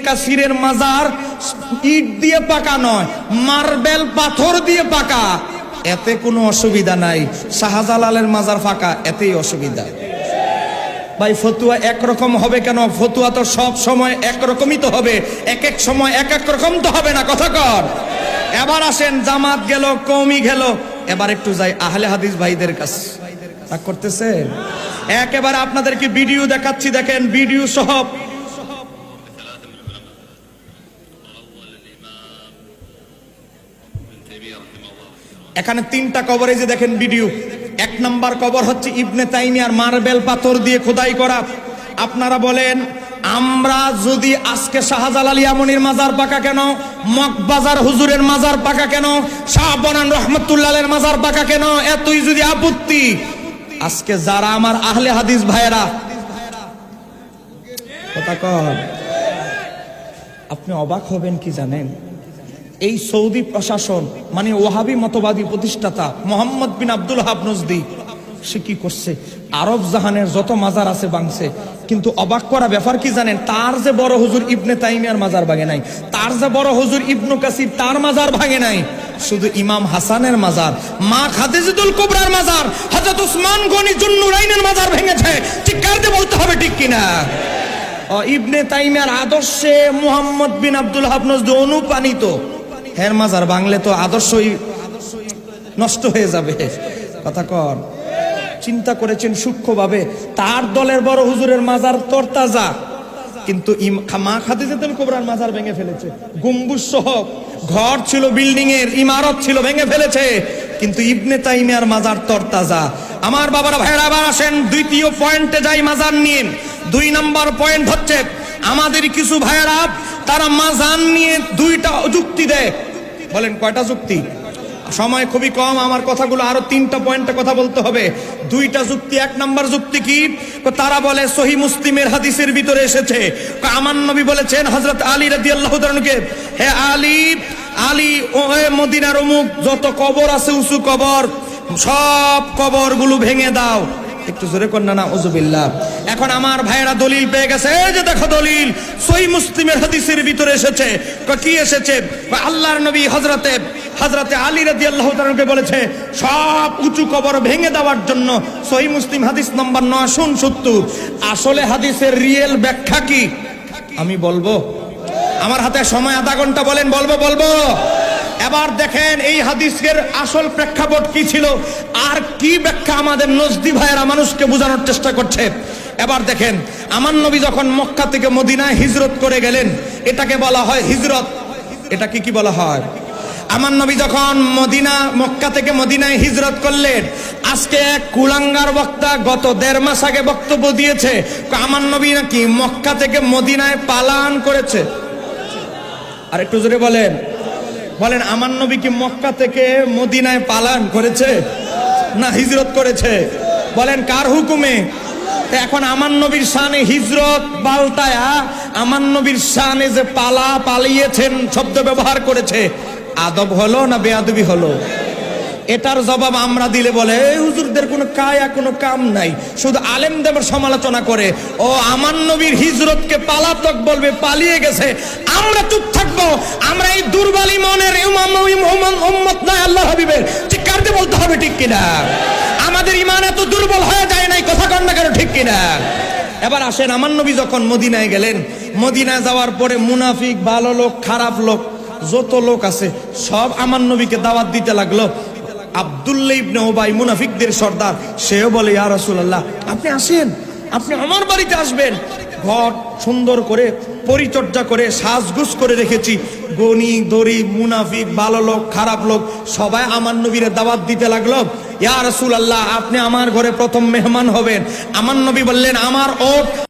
কাসিরের মাজার ইট দিয়ে পাকা নয়, মার্বেল পাথর দিয়ে পাকা, এতে কোনো অসুবিধা নাই। শাহজালালের মাজার ফাঁকা, এতেই অসুবিধা। ভাই ফতুয়া একরকম হবে কেন? ফতুয়া তো সব সময় একরকমই তো হবে, এক এক সময় এক এক রকম তো হবে না, কথা কর। এবার আসেন, জামাত গেল, কওমি গেল, এবার একটু যাই আহলে হাদিস ভাইদের কাছে। তা করতেছে একেবারে আপনাদেরকে ভিডিও দেখাচ্ছি, দেখেন ভিডিও সহ। এখানে 3টা কবর, এই যে দেখেন ভিডিও। 1 নাম্বার কবর হচ্ছে ইবনে তাইমিয়ার, মার্বেল পাথর দিয়ে খোদাই করা। আপনারা বলেন, আমরা যদি আজকে শাহজালাল ইয়ামানির মাজার পাকা কেন, মগবাজার হুজুরের মাজার পাকা কেন, শাহ বনান রহমতুল্লাহের মাজার পাকা কেন, এতই যদি আপত্তি, আজকে যারা আমার আহলে হাদিস ভাইয়েরা, কথা কন, আপনি অবাক হবেন কি জানেন? এই সৌদি প্রশাসন মানে ওয়াহাবি মতবাদী প্রতিষ্ঠাতা মোহাম্মদ বিন আব্দুল ওয়াহাব নজদি, সে কি করছে? আরব জাহানের যত মাজার আছে ভাঙছে। কিন্তু অবাক করা ব্যাপার কি জানেন? তার যে বড় হুজুর ইবনে তাইমিয়ার মাজার ভাঙে নাই, তার যে বড় হুজুর ইবনু কাসির তার মাজার ভাঙে নাই, শুধু ইমাম হাসানের মাজার, মা খাদিজাতুল কুবরার মাজার, হযরত উসমান গনি জুন্নুরাইনের মাজার ভেঙেছে। চিৎকার দিয়ে বলতে হবে ঠিক কিনা? ইবনে তাইমিয়ার আদর্শে মুহাম্মদ বিন আব্দুল ওয়াহাব নজদি অনুপ্রাণিত, হের মাজার ভাঙলে তো আদর্শই নষ্ট হয়ে যাবে, কথা কর। চিন্তা করেছেন সূক্ষ্মভাবে, তার দলের বড় হুজুরের মাজার তরতাজা, কিন্তু মা খাদিজাতুল কুবরার মাজার ভেঙে ফেলেছে। গম্বুজ সহ ঘর ছিল, বিল্ডিং এর ইমারত ছিল, ভেঙে ফেলেছে, কিন্তু ইবনে তাইমিয়ার মাজার তরতাজা। আমার বাবারা ভাইরা, আবার আসেন দ্বিতীয় পয়েন্টে যাই মাজার নিয়ে। 2 নাম্বার পয়েন্ট হচ্ছে, আমাদের কিছু ভাইয়েরা তারা মাজার নিয়ে 2টা যুক্তি দেয়। বলেন কয়টা যুক্তি? সময় খুবই কম, আমার কথাগুলো আরো 3টা পয়েন্টে কথা বলতে হবে। 2টা যুক্তি। 1 নাম্বার যুক্তি কি? তারা বলে সহিহ মুসলিমের হাদিসের ভিতরে এসেছে, আমার নবী বলেছেন হযরত আলী রাদিয়াল্লাহু তাআলাকে, হে আলী, আলী ও মদিনার অমুক যত কবর আছে উঁচু কবর, সব কবরগুলো ভেঙে দাও। একটু জোরে কর না, নাউজুবিল্লাহ। এখন আমার ভাইয়েরা দলিল পেয়ে গেছে, এই যে দেখো দলিল, সহিহ মুসলিমের হাদিসের ভিতরে এসেছে। কি এসেছে? আল্লাহর নবী হযরতে আলী রাদিয়াল্লাহু তাআলাকে বলেছে সব উঁচু কবর ভেঙে দেওয়ার জন্য। সহিহ মুসলিম হাদিস নম্বর 970। আসলে হাদিসের রিয়েল ব্যাখ্যা কি আমি বলবো? আমার হাতে সময় আধা ঘন্টা, বলেন বলবো। এবার দেখেন এই হাদিসের আসল প্রেক্ষাপট কি ছিল, আর কি ব্যাখ্যা আমাদের নজদি ভাইয়েরা মানুষকে বোঝানোর চেষ্টা করছে। এবার দেখেন, আমার নবী যখন মক্কা থেকে মদিনায় হিজরত করে গেলেন, এটাকে বলা হয় হিজরত। এটাকে কি বলা হয়? আমার নবী যখন মক্কা থেকে মদিনায় হিজরত করলেন, আজকে এক কুলাঙ্গার বক্তা গত 1.5 মাস আগে বক্তব্য দিয়েছে আমার নবী নাকি মক্কা থেকে মদিনায় পালায়ন করেছে। আর একটু জোরে বলেন আমার নবী কি মক্কা থেকে মদিনায় পালায়ন করেছে না হিজরত করেছে? বলেন কার হুকুমে? এখন আমার নবীর শানে হিজরত পাল্টায়া আমার নবীর শানে যে পালিয়েছেন শব্দ ব্যবহার করেছে, আদব হলো না বেয়াদবি হলো? এটার জবাব আমরা দিলে বলে এই হুজুরদের কোনো কায়া কোনো কাম নাই, শুধু আলেমদের সমালোচনা করে। ও আমার নবীর হিজরতকে পালাতক বলবে, পালিয়ে গেছে, আমরা চুপ থাকবো? আমরা এই দুর্বল ইমানের উম্মত নয় আল্লাহ হাবিবের। চিৎকার দিয়ে বলতে হবে ঠিক কিনা? আমাদের ইমান এত দুর্বল হয়ে যায় নাই, কথা কন না কেন, ঠিক কিনা? এবার আসেন, আমার নবী যখন মদিনায় গেলেন, মদিনায় যাওয়ার পরে মুনাফিক, ভালো লোক, খারাপ লোক, যত লোক আছে সব আমার নবীকে দাওয়াত দিতে লাগলো। আব্দুল্লাহ ইবনে উবাই, মুনাফিকদের সর্দার, সেও বলে ইয়া রাসূলুল্লাহ, আপনি আসেন, আপনি আমার বাড়িতে আসবেন। ঘর সুন্দর করে পরিচর্যা করে সাজগুজ করে রেখেছি। গনি দরিব, মুনাফিক, ভালো লোক, খারাপ লোক সবাই আমার নবীর দাওয়াত দিতে লাগলো। ইয়া রাসূলুল্লাহ, আপনি আমার ঘরে প্রথম মেহমান হবেন। আমার নবী বললেন, আমার ওট